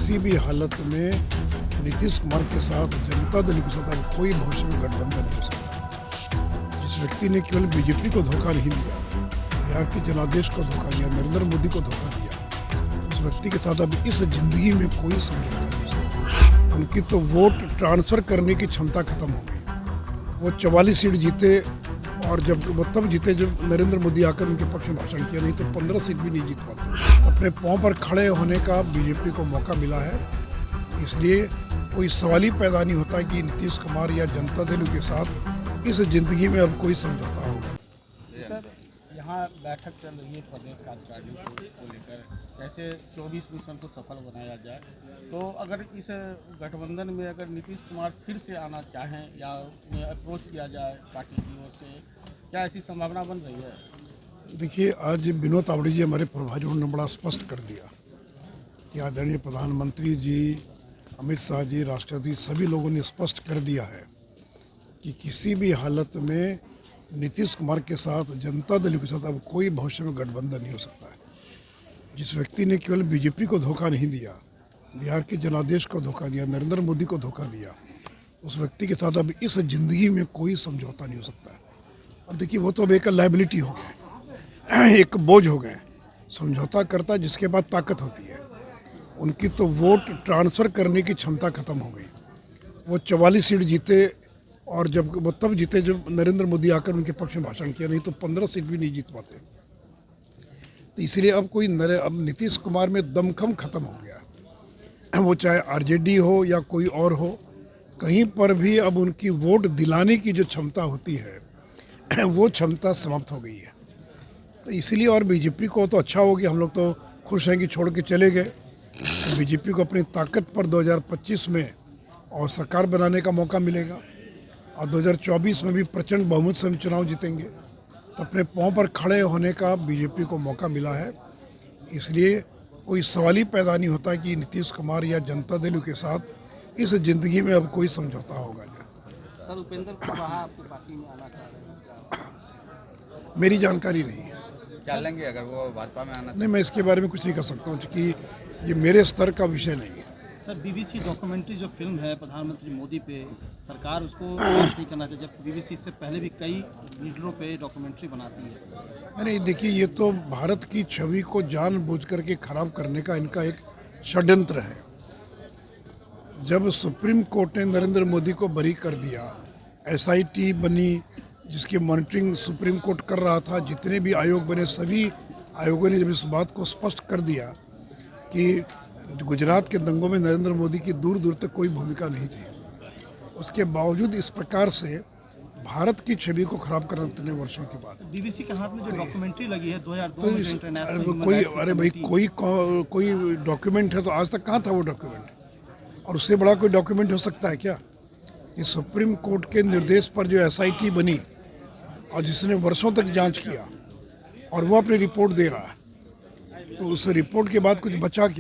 किसी भी हालत में नीतीश कुमार के साथ जनता दल के साथ अब कोई भविष्य में गठबंधन नहीं हो सकता। जिस व्यक्ति ने केवल बीजेपी को धोखा नहीं दिया, बिहार के जनादेश को धोखा दिया, नरेंद्र मोदी को धोखा दिया, उस व्यक्ति के साथ अब इस जिंदगी में कोई समझौता नहीं हो सकता। उनकी तो वोट ट्रांसफर करने की क्षमता खत्म हो गई। वो 44 सीट जीते और जब वो तब जीते जब नरेंद्र मोदी आकर उनके पक्ष में भाषण किया, नहीं तो 15 सीट भी नहीं जीत पाते। अपने पांव पर खड़े होने का बीजेपी को मौका मिला है, इसलिए कोई सवाल ही पैदा नहीं होता कि नीतीश कुमार या जनता दल के साथ इस जिंदगी में अब कोई समझौता होगा। सर, यहाँ बैठक चल रही है प्रदेश कार्यकारिणी को लेकर, कैसे 24 मिशन को सफल बनाया जाए। तो अगर इस गठबंधन में अगर नीतीश कुमार फिर से आना चाहें या उन्हें अप्रोच किया जाए पार्टी की ओर से, क्या ऐसी संभावना बन रही है? देखिए, आज विनोद तावड़े जी हमारे प्रभारी ने बड़ा स्पष्ट कर दिया कि आदरणीय प्रधानमंत्री जी, अमित शाह जी, राष्ट्रपति, सभी लोगों ने स्पष्ट कर दिया है कि किसी भी हालत में नीतीश कुमार के साथ जनता दल के साथ अब कोई भविष्य में गठबंधन नहीं हो सकता है। जिस व्यक्ति ने केवल बीजेपी को धोखा नहीं दिया, बिहार के जनादेश को धोखा दिया, नरेंद्र मोदी को धोखा दिया, उस व्यक्ति के साथ अब इस जिंदगी में कोई समझौता नहीं हो सकता है। और देखिए, वो तो अब एक लायबिलिटी हो गए, एक बोझ हो गए। समझौता करता जिसके पास ताकत होती है, उनकी तो वोट ट्रांसफ़र करने की क्षमता खत्म हो गई। वो 44 सीट जीते और जब वो तब जीते जब नरेंद्र मोदी आकर उनके पक्ष में भाषण किया, नहीं तो 15 सीट भी नहीं जीत पाते। तो इसलिए अब अब नीतीश कुमार में दमखम खत्म हो गया। वो चाहे आरजेडी हो या कोई और हो, कहीं पर भी अब उनकी वोट दिलाने की जो क्षमता होती है वो क्षमता समाप्त हो गई है। तो इसलिए और बीजेपी को तो अच्छा हो गया, हम लोग तो खुश हैं कि छोड़ के चले गए। तो बीजेपी को अपनी ताकत पर 2025 में और सरकार बनाने का मौका मिलेगा और 2024 में भी प्रचंड बहुमत से हम चुनाव जीतेंगे। तो अपने पांव पर खड़े होने का बीजेपी को मौका मिला है, इसलिए कोई सवाल ही पैदा नहीं होता कि नीतीश कुमार या जनता दल के साथ इस जिंदगी में अब कोई समझौता होगा। सर, उपेंद्र कुशवाहा आपकी पार्टी में आना चाह रहे हैं? मेरी जानकारी नहीं है। क्या लेंगे अगर वो भाजपा में आना? नहीं, मैं इसके बारे में कुछ नहीं कर सकता हूँ क्योंकि ये मेरे स्तर का विषय नहीं है। सर, बीबीसी डॉक्यूमेंट्री जो फिल्म है प्रधानमंत्री मोदी पे, सरकार उसको नहीं करना चाहिए, जब बीबीसी से पहले भी कई लीडरों पे डॉक्यूमेंट्री बनाती है। अरे देखिए, ये तो भारत की छवि को जानबूझ करके खराब करने का इनका एक षड्यंत्र है। जब सुप्रीम कोर्ट ने नरेंद्र मोदी को बरी कर दिया, एसआईटी बनी जिसकी मॉनिटरिंग सुप्रीम कोर्ट कर रहा था, जितने भी आयोग बने सभी आयोगों ने जब इस बात को स्पष्ट कर दिया कि गुजरात के दंगों में नरेंद्र मोदी की दूर दूर तक कोई भूमिका नहीं थी, उसके बावजूद इस प्रकार से भारत की छवि को खराब करना इतने वर्षों के बाद। बीबीसी के हाथ में जो डॉक्यूमेंट्री लगी है 2002 में जो इंटरनेशनल अरे भाई, कोई डॉक्यूमेंट है तो आज तक कहाँ था वो डॉक्यूमेंट? और उससे बड़ा कोई डॉक्यूमेंट हो सकता है क्या कि सुप्रीम कोर्ट के निर्देश पर जो एसआईटी बनी और जिसने वर्षों तक जांच किया और वो अपनी रिपोर्ट दे रहा है, तो उस रिपोर्ट के बाद कुछ बचा क्या?